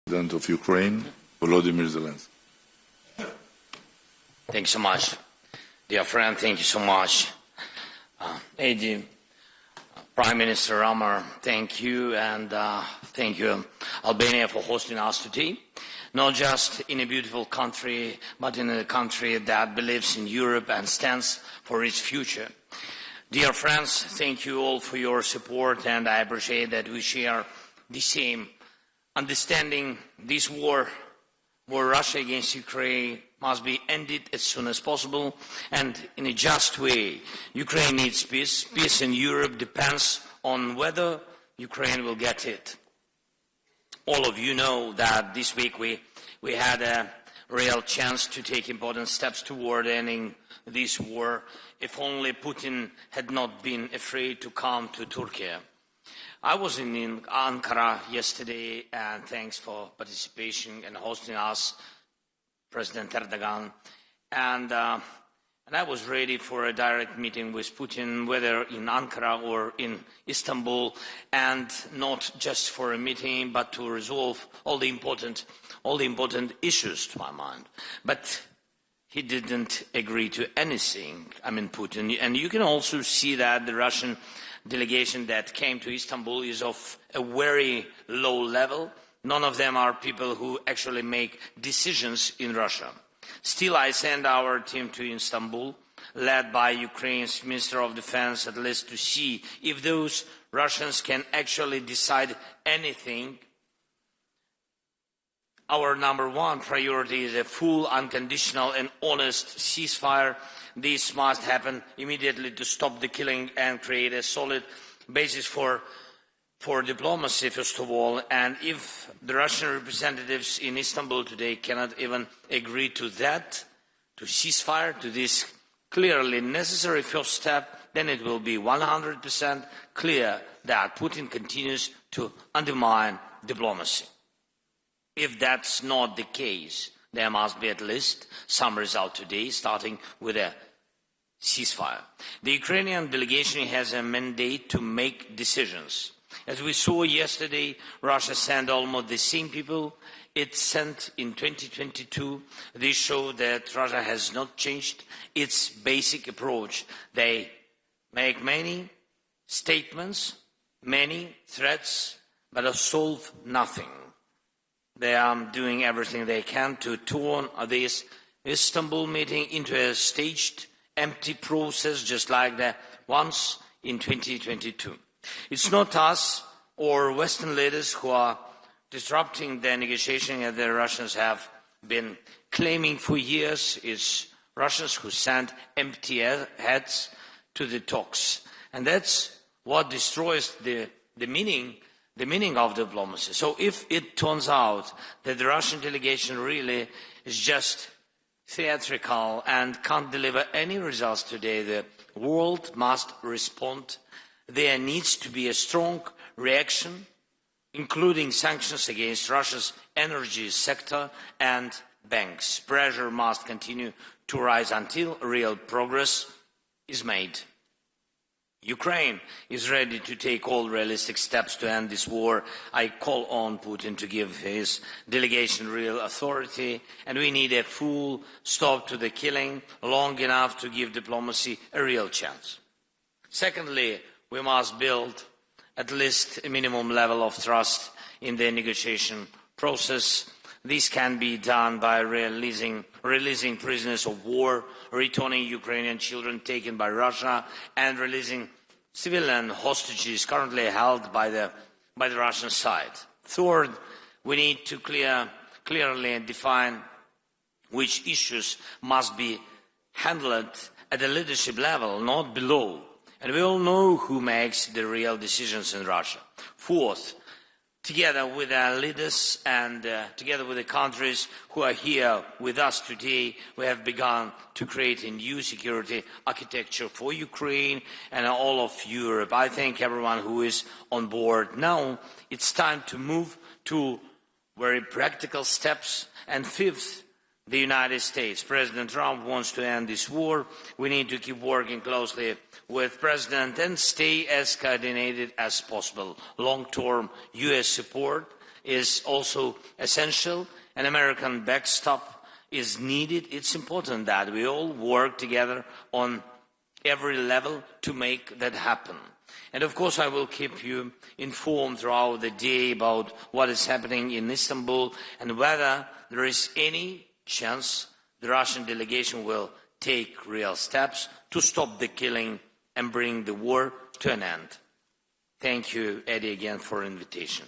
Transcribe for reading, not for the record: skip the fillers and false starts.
President of Ukraine, Volodymyr Zelensky. Thank you so much. Dear friend, thank you so much. AD, Prime Minister Ramar, thank you, and thank you, Albania, for hosting us today. Not just in a beautiful country, but in a country that believes in Europe and stands for its future. Dear friends, thank you all for your support, and I appreciate that we share the same understanding. This war Russia against Ukraine must be ended as soon as possible and in a just way. Ukraine needs peace. Peace in Europe depends on whether Ukraine will get it. All of you know that this week we had a real chance to take important steps toward ending this war, if only Putin had not been afraid to come to Turkey. I was in Ankara yesterday, and thanks for participation and hosting us, President Erdogan. And I was ready for a direct meeting with Putin, whether in Ankara or in Istanbul, and not just for a meeting, but to resolve all the important issues to my mind. But he didn't agree to anything, Putin. And you can also see that the Russian delegation that came to Istanbul is of a very low level. None of them are people who actually make decisions in Russia. Still, I sent our team to Istanbul, led by Ukraine's Minister of Defense, at least to see if those Russians can actually decide anything. Our number one priority is a full, unconditional and honest ceasefire. This must happen immediately to stop the killing and create a solid basis for diplomacy, first of all. And if the Russian representatives in Istanbul today cannot even agree to that, to ceasefire, to this clearly necessary first step, then it will be 100% clear that Putin continues to undermine diplomacy. If that's not the case, there must be at least some result today, starting with a ceasefire. The Ukrainian delegation has a mandate to make decisions. As we saw yesterday, Russia sent almost the same people it sent in 2022. This shows that Russia has not changed its basic approach. They make many statements, many threats, but solve nothing. They are doing everything they can to turn this Istanbul meeting into a staged, empty process, just like the ones in 2022. It's not us or Western leaders who are disrupting the negotiation, as the Russians have been claiming for years. It's Russians who send empty heads to the talks. And that's what destroys the meaning of diplomacy. So if it turns out that the Russian delegation really is just theatrical and can't deliver any results today, the world must respond. There needs to be a strong reaction, including sanctions against Russia's energy sector and banks. Pressure must continue to rise until real progress is made. Ukraine is ready to take all realistic steps to end this war. I call on Putin to give his delegation real authority, and we need a full stop to the killing, long enough to give diplomacy a real chance. Secondly, we must build at least a minimum level of trust in the negotiation process. This can be done by releasing prisoners of war, returning Ukrainian children taken by Russia, and releasing civilian hostages currently held by the Russian side. Third, we need to clearly define which issues must be handled at the leadership level, not below. And we all know who makes the real decisions in Russia. Fourth, together with our leaders and together with the countries who are here with us today, we have begun to create a new security architecture for Ukraine and all of Europe. I thank everyone who is on board. Now it's time to move to very practical steps. And fifth, the United States. President Trump wants to end this war. We need to keep working closely with President and stay as coordinated as possible. Long-term US support is also essential. An American backstop is needed. It's important that we all work together on every level to make that happen. And of course, I will keep you informed throughout the day about what is happening in Istanbul and whether there is any chance the Russian delegation will take real steps to stop the killing and bring the war to an end. Thank you, Eddie, again for the invitation.